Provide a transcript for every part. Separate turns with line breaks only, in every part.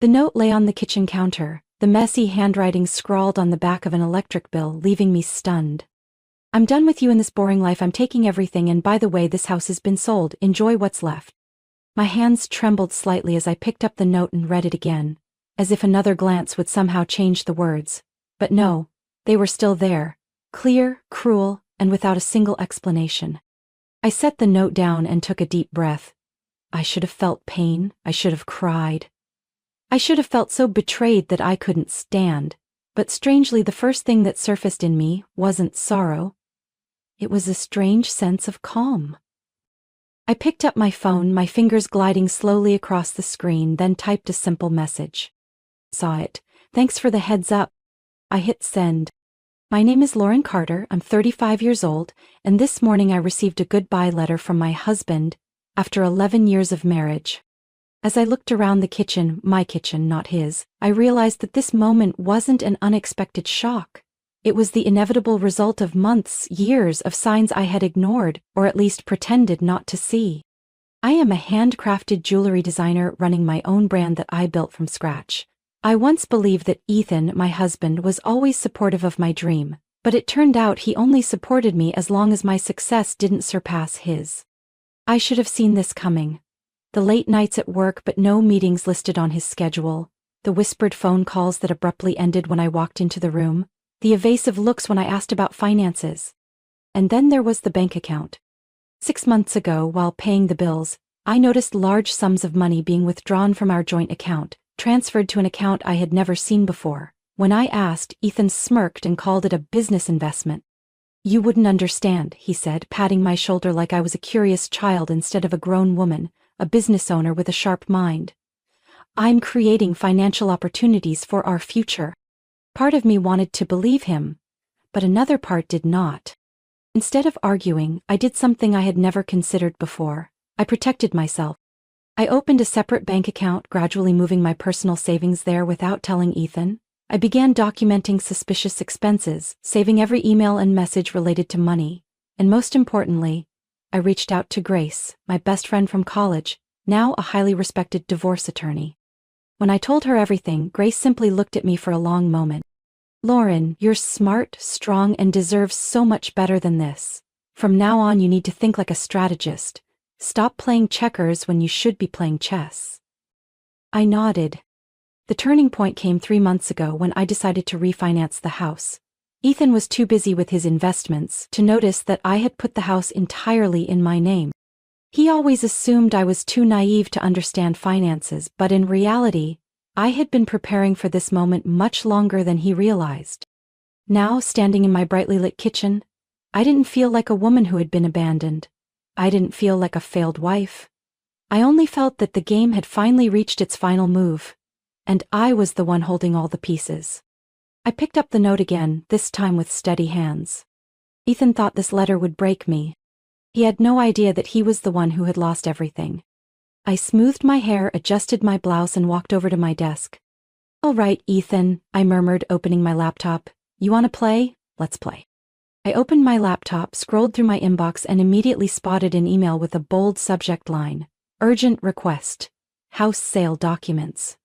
The note lay on the kitchen counter, the messy handwriting scrawled on the back of an electric bill, leaving me stunned. I'm done with you in this boring life. I'm taking everything, and by the way, this house has been sold. Enjoy what's left. My hands trembled slightly as I picked up the note and read it again, as if another glance would somehow change the words. But no, they were still there, clear, cruel, and without a single explanation. I set the note down and took a deep breath. I should have felt pain. I should have cried. I should have felt so betrayed that I couldn't stand. But strangely, the first thing that surfaced in me wasn't sorrow. It was a strange sense of calm. I picked up my phone, my fingers gliding slowly across the screen, then typed a simple message. Saw it. Thanks for the heads up. I hit send. My name is Lauren Carter, I'm 35 years old, and this morning I received a goodbye letter from my husband after 11 years of marriage. As I looked around the kitchen, my kitchen, not his, I realized that this moment wasn't an unexpected shock. It was the inevitable result of months, years of signs I had ignored, or at least pretended not to see. I am a handcrafted jewelry designer running my own brand that I built from scratch. I once believed that Ethan, my husband, was always supportive of my dream, but it turned out he only supported me as long as my success didn't surpass his. I should have seen this coming. The late nights at work but no meetings listed on his schedule, the whispered phone calls that abruptly ended when I walked into the room, the evasive looks when I asked about finances. And then there was the bank account. 6 months ago, while paying the bills, I noticed large sums of money being withdrawn from our joint account, transferred to an account I had never seen before. When I asked, Ethan smirked and called it a business investment. You wouldn't understand, he said, patting my shoulder like I was a curious child instead of a grown woman, a business owner with a sharp mind. I'm creating financial opportunities for our future. Part of me wanted to believe him, but another part did not. Instead of arguing, I did something I had never considered before. I protected myself. I opened a separate bank account, gradually moving my personal savings there without telling Ethan. I began documenting suspicious expenses, saving every email and message related to money. And most importantly, I reached out to Grace, my best friend from college, now a highly respected divorce attorney. When I told her everything, Grace simply looked at me for a long moment. Lauren, you're smart, strong, and deserve so much better than this. From now on, you need to think like a strategist. Stop playing checkers when you should be playing chess. I nodded. The turning point came 3 months ago when I decided to refinance the house. Ethan was too busy with his investments to notice that I had put the house entirely in my name. He always assumed I was too naive to understand finances, but in reality, I had been preparing for this moment much longer than he realized. Now, standing in my brightly lit kitchen, I didn't feel like a woman who had been abandoned. I didn't feel like a failed wife. I only felt that the game had finally reached its final move, and I was the one holding all the pieces. I picked up the note again, this time with steady hands. Ethan thought this letter would break me. He had no idea that he was the one who had lost everything. I smoothed my hair, adjusted my blouse, and walked over to my desk. All right, Ethan, I murmured, opening my laptop. You want to play? Let's play. I opened my laptop, scrolled through my inbox, and immediately spotted an email with a bold subject line. Urgent request. House sale documents.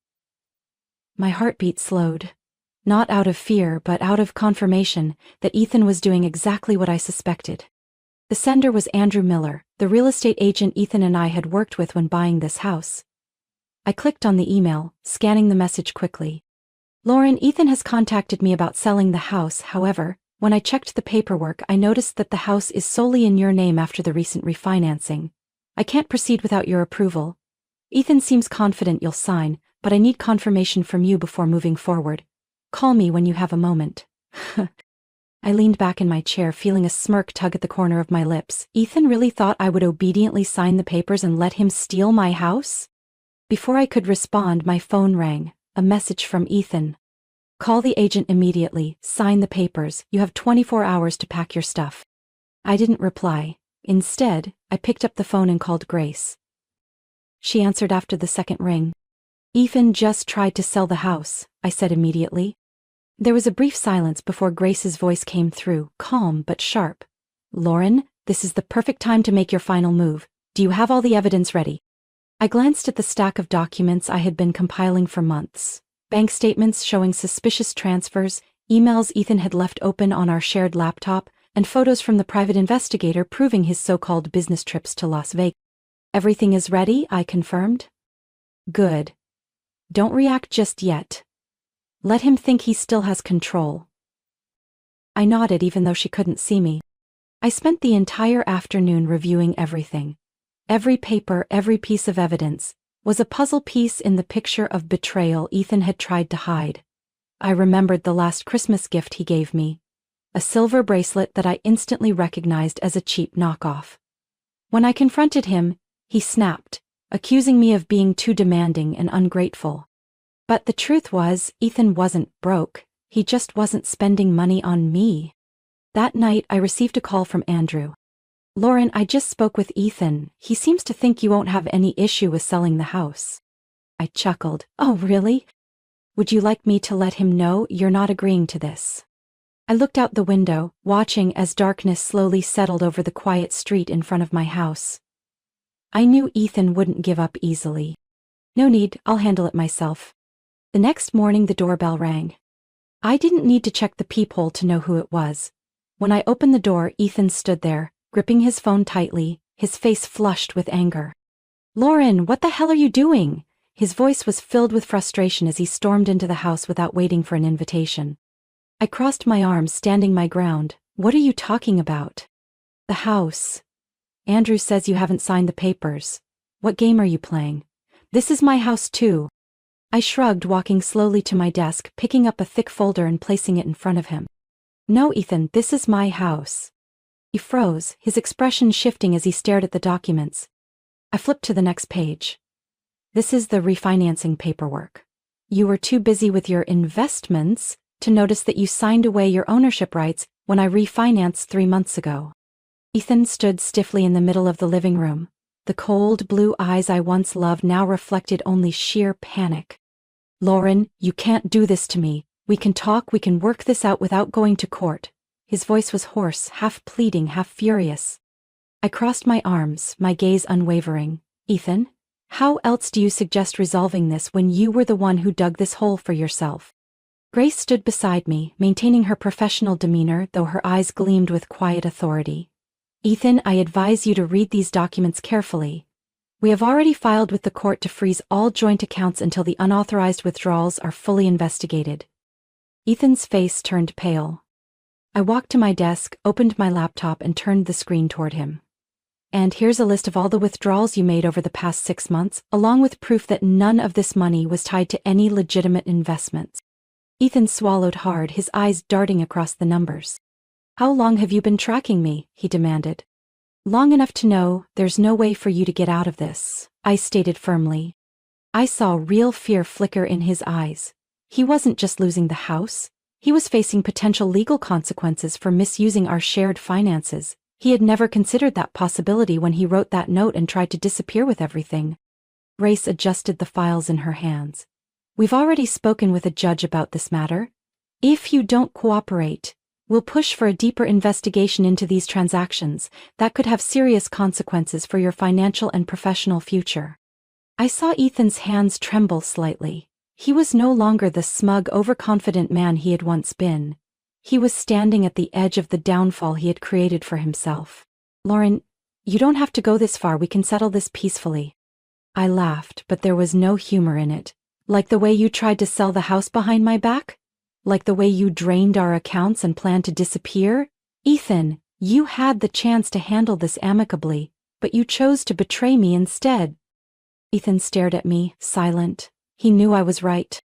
My heartbeat slowed. Not out of fear, but out of confirmation that Ethan was doing exactly what I suspected. The sender was Andrew Miller, the real estate agent Ethan and I had worked with when buying this house. I clicked on the email, scanning the message quickly. Lauren, Ethan has contacted me about selling the house. However, when I checked the paperwork, I noticed that the house is solely in your name after the recent refinancing. I can't proceed without your approval. Ethan seems confident you'll sign, but I need confirmation from you before moving forward. Call me when you have a moment. I leaned back in my chair, feeling a smirk tug at the corner of my lips. Ethan really thought I would obediently sign the papers and let him steal my house? Before I could respond, my phone rang. A message from Ethan. Call the agent immediately. Sign the papers. You have 24 hours to pack your stuff. I didn't reply. Instead, I picked up the phone and called Grace. She answered after the second ring. Ethan just tried to sell the house, I said immediately. There was a brief silence before Grace's voice came through, calm but sharp. Lauren, this is the perfect time to make your final move. Do you have all the evidence ready? I glanced at the stack of documents I had been compiling for months. Bank statements showing suspicious transfers, emails Ethan had left open on our shared laptop, and photos from the private investigator proving his so-called business trips to Las Vegas. Everything is ready, I confirmed. Good. Don't react just yet. Let him think he still has control. I nodded even though she couldn't see me. I spent the entire afternoon reviewing everything. Every paper, every piece of evidence, was a puzzle piece in the picture of betrayal Ethan had tried to hide. I remembered the last Christmas gift he gave me. A silver bracelet that I instantly recognized as a cheap knockoff. When I confronted him, he snapped, accusing me of being too demanding and ungrateful. But the truth was, Ethan wasn't broke, he just wasn't spending money on me. That night I received a call from Andrew. Lauren, I just spoke with Ethan. He seems to think you won't have any issue with selling the house. I chuckled. Oh, really? Would you like me to let him know you're not agreeing to this? I looked out the window, watching as darkness slowly settled over the quiet street in front of my house. I knew Ethan wouldn't give up easily. No need, I'll handle it myself. The next morning the doorbell rang. I didn't need to check the peephole to know who it was. When I opened the door, Ethan stood there, gripping his phone tightly, his face flushed with anger. Lauren, what the hell are you doing? His voice was filled with frustration as he stormed into the house without waiting for an invitation. I crossed my arms, standing my ground. What are you talking about? The house. Andrew says you haven't signed the papers. What game are you playing? This is my house too. I shrugged, walking slowly to my desk, picking up a thick folder and placing it in front of him. No, Ethan, this is my house. He froze, his expression shifting as he stared at the documents. I flipped to the next page. This is the refinancing paperwork. You were too busy with your investments to notice that you signed away your ownership rights when I refinanced 3 months ago. Ethan stood stiffly in the middle of the living room. The cold blue eyes I once loved now reflected only sheer panic. Lauren, you can't do this to me. We can talk, we can work this out without going to court. His voice was hoarse, half pleading, half furious. I crossed my arms, my gaze unwavering. Ethan, how else do you suggest resolving this when you were the one who dug this hole for yourself? Grace stood beside me, maintaining her professional demeanor, though her eyes gleamed with quiet authority. Ethan, I advise you to read these documents carefully. We have already filed with the court to freeze all joint accounts until the unauthorized withdrawals are fully investigated. Ethan's face turned pale. I walked to my desk, opened my laptop and turned the screen toward him. And here's a list of all the withdrawals you made over the past 6 months, along with proof that none of this money was tied to any legitimate investments. Ethan swallowed hard, his eyes darting across the numbers. How long have you been tracking me? He demanded. Long enough to know there's no way for you to get out of this, I stated firmly. I saw real fear flicker in his eyes. He wasn't just losing the house. He was facing potential legal consequences for misusing our shared finances. He had never considered that possibility when he wrote that note and tried to disappear with everything. Grace adjusted the files in her hands. We've already spoken with a judge about this matter. If you don't cooperate, we'll push for a deeper investigation into these transactions that could have serious consequences for your financial and professional future. I saw Ethan's hands tremble slightly. He was no longer the smug, overconfident man he had once been. He was standing at the edge of the downfall he had created for himself. Lauren, you don't have to go this far, we can settle this peacefully. I laughed, but there was no humor in it. Like the way you tried to sell the house behind my back? Like the way you drained our accounts and planned to disappear? Ethan, you had the chance to handle this amicably, but you chose to betray me instead. Ethan stared at me, silent. He knew I was right.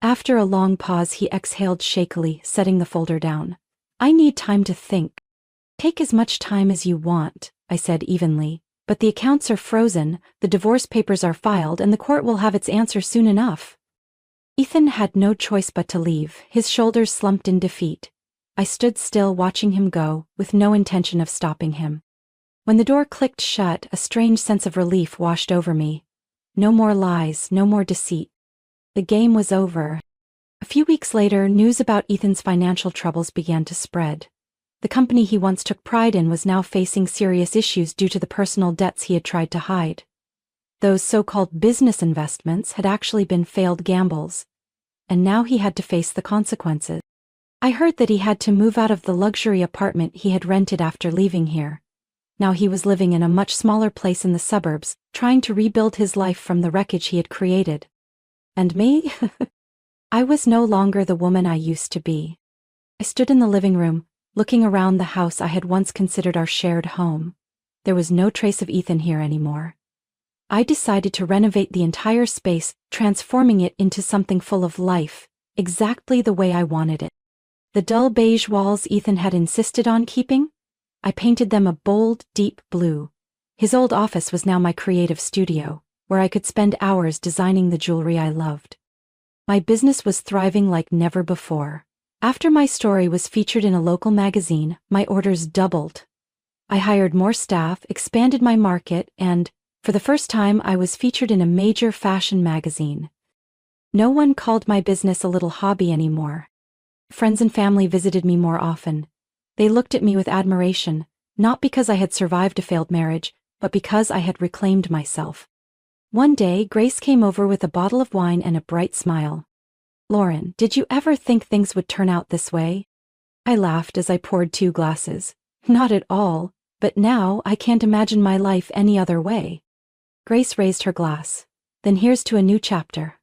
After a long pause, he exhaled shakily, setting the folder down. I need time to think. Take as much time as you want, I said evenly, but the accounts are frozen, the divorce papers are filed, and the court will have its answer soon enough. Ethan had no choice but to leave, his shoulders slumped in defeat. I stood still watching him go, with no intention of stopping him. When the door clicked shut, a strange sense of relief washed over me. No more lies, no more deceit. The game was over. A few weeks later, news about Ethan's financial troubles began to spread. The company he once took pride in was now facing serious issues due to the personal debts he had tried to hide. Those so-called business investments had actually been failed gambles, and now he had to face the consequences. I heard that he had to move out of the luxury apartment he had rented after leaving here. Now he was living in a much smaller place in the suburbs, trying to rebuild his life from the wreckage he had created. And me? I was no longer the woman I used to be. I stood in the living room, looking around the house I had once considered our shared home. There was no trace of Ethan here anymore. I decided to renovate the entire space, transforming it into something full of life, exactly the way I wanted it. The dull beige walls Ethan had insisted on keeping? I painted them a bold, deep blue. His old office was now my creative studio, where I could spend hours designing the jewelry I loved. My business was thriving like never before. After my story was featured in a local magazine, my orders doubled. I hired more staff, expanded my market, and, for the first time, I was featured in a major fashion magazine. No one called my business a little hobby anymore. Friends and family visited me more often. They looked at me with admiration, not because I had survived a failed marriage, but because I had reclaimed myself. One day, Grace came over with a bottle of wine and a bright smile. "Lauren, did you ever think things would turn out this way?" I laughed as I poured 2 glasses. "Not at all, but now I can't imagine my life any other way." Grace raised her glass. "Then here's to a new chapter."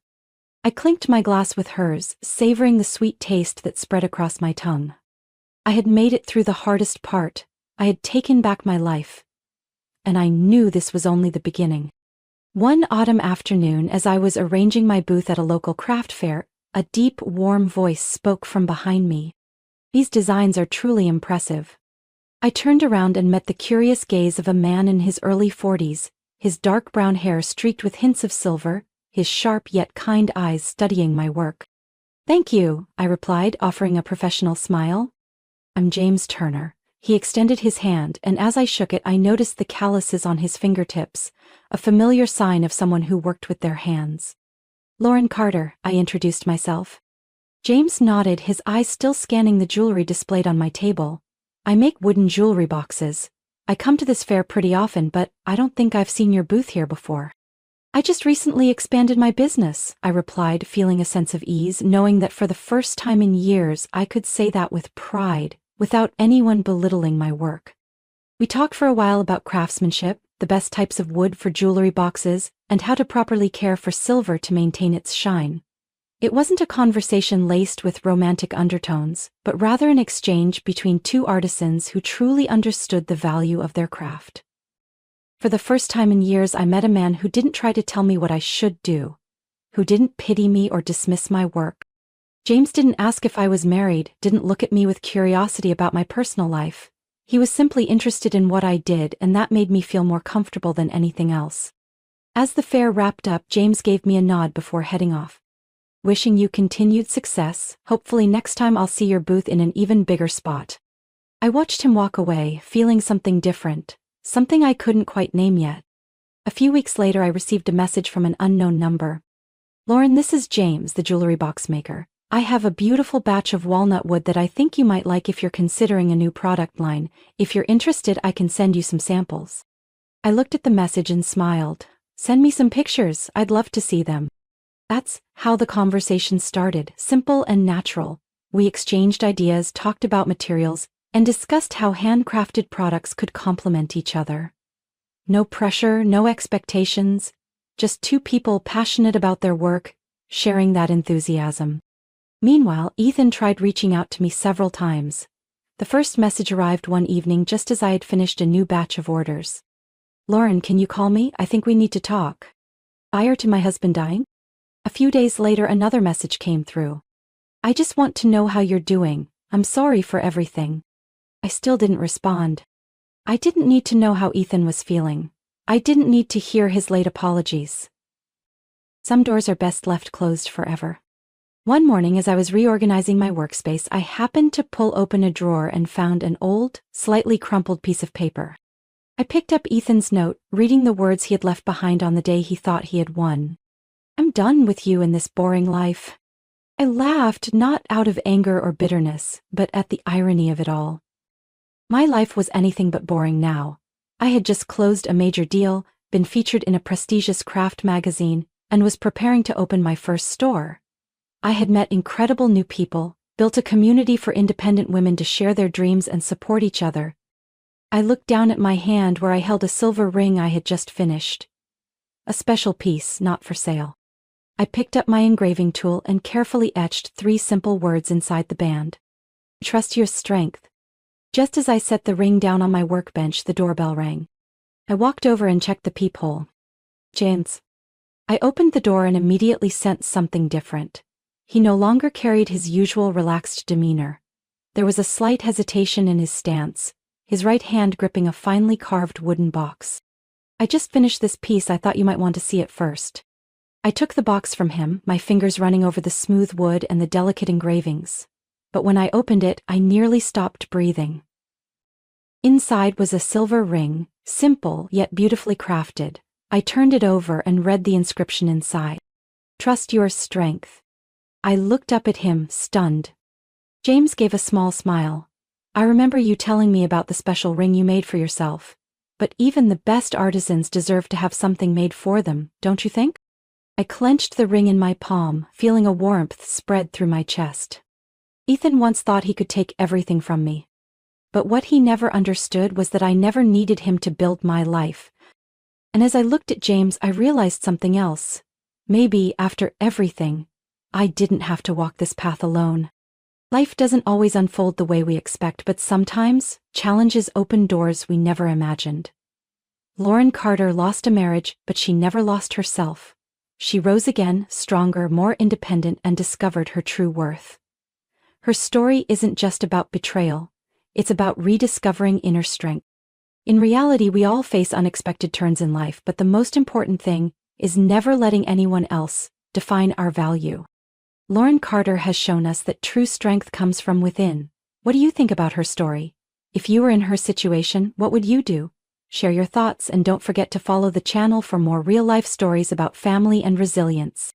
I clinked my glass with hers, savoring the sweet taste that spread across my tongue. I had made it through the hardest part. I had taken back my life. And I knew this was only the beginning. One autumn afternoon, as I was arranging my booth at a local craft fair, a deep, warm voice spoke from behind me. "These designs are truly impressive." I turned around and met the curious gaze of a man in his early 40s, his dark brown hair streaked with hints of silver, his sharp yet kind eyes studying my work. "Thank you," I replied, offering a professional smile. "I'm James Turner." He extended his hand, and as I shook it, I noticed the calluses on his fingertips, a familiar sign of someone who worked with their hands. "Lauren Carter," I introduced myself. James nodded, his eyes still scanning the jewelry displayed on my table. "I make wooden jewelry boxes. I come to this fair pretty often, but I don't think I've seen your booth here before." "I just recently expanded my business," I replied, feeling a sense of ease, knowing that for the first time in years I could say that with pride, without anyone belittling my work. We talked for a while about craftsmanship, the best types of wood for jewelry boxes, and how to properly care for silver to maintain its shine. It wasn't a conversation laced with romantic undertones, but rather an exchange between 2 artisans who truly understood the value of their craft. For the first time in years, I met a man who didn't try to tell me what I should do, who didn't pity me or dismiss my work. James didn't ask if I was married, didn't look at me with curiosity about my personal life. He was simply interested in what I did, and that made me feel more comfortable than anything else. As the fair wrapped up, James gave me a nod before heading off. "Wishing you continued success. Hopefully next time I'll see your booth in an even bigger spot." I watched him walk away, feeling something different, something I couldn't quite name yet. A few weeks later, I received a message from an unknown number. "Lauren, this is James, the jewelry box maker. I have a beautiful batch of walnut wood that I think you might like if you're considering a new product line. If you're interested, I can send you some samples." I looked at the message and smiled. "Send me some pictures, I'd love to see them." That's how the conversation started, simple and natural. We exchanged ideas, talked about materials, and discussed how handcrafted products could complement each other. No pressure, no expectations, just 2 people passionate about their work, sharing that enthusiasm. Meanwhile, Ethan tried reaching out to me several times. The first message arrived one evening just as I had finished a new batch of orders. "Lauren, can you call me? I think we need to talk." Prior to my husband dying? A few days later, another message came through. "I just want to know how you're doing. I'm sorry for everything." I still didn't respond. I didn't need to know how Ethan was feeling. I didn't need to hear his late apologies. Some doors are best left closed forever. One morning, as I was reorganizing my workspace, I happened to pull open a drawer and found an old, slightly crumpled piece of paper. I picked up Ethan's note, reading the words he had left behind on the day he thought he had won. "I'm done with you in this boring life." I laughed, not out of anger or bitterness, but at the irony of it all. My life was anything but boring now. I had just closed a major deal, been featured in a prestigious craft magazine, and was preparing to open my first store. I had met incredible new people, built a community for independent women to share their dreams and support each other. I looked down at my hand where I held a silver ring I had just finished. A special piece, not for sale. I picked up my engraving tool and carefully etched 3 simple words inside the band. Trust your strength. Just as I set the ring down on my workbench, the doorbell rang. I walked over and checked the peephole. James. I opened the door and immediately sensed something different. He no longer carried his usual relaxed demeanor. There was a slight hesitation in his stance, his right hand gripping a finely carved wooden box. I just finished this piece, I thought you might want to see it first. I took the box from him, my fingers running over the smooth wood and the delicate engravings. But when I opened it, I nearly stopped breathing. Inside was a silver ring, simple yet beautifully crafted. I turned it over and read the inscription inside. Trust your strength. I looked up at him, stunned. James gave a small smile. I remember you telling me about the special ring you made for yourself. But even the best artisans deserve to have something made for them, don't you think? I clenched the ring in my palm, feeling a warmth spread through my chest. Ethan once thought he could take everything from me. But what he never understood was that I never needed him to build my life. And as I looked at James, I realized something else. Maybe, after everything, I didn't have to walk this path alone. Life doesn't always unfold the way we expect, but sometimes, challenges open doors we never imagined. Lauren Carter lost a marriage, but she never lost herself. She rose again, stronger, more independent, and discovered her true worth. Her story isn't just about betrayal. It's about rediscovering inner strength. In reality, we all face unexpected turns in life, but the most important thing is never letting anyone else define our value. Lauren Carter has shown us that true strength comes from within. What do you think about her story? If you were in her situation, what would you do? Share your thoughts and don't forget to follow the channel for more real-life stories about family and resilience.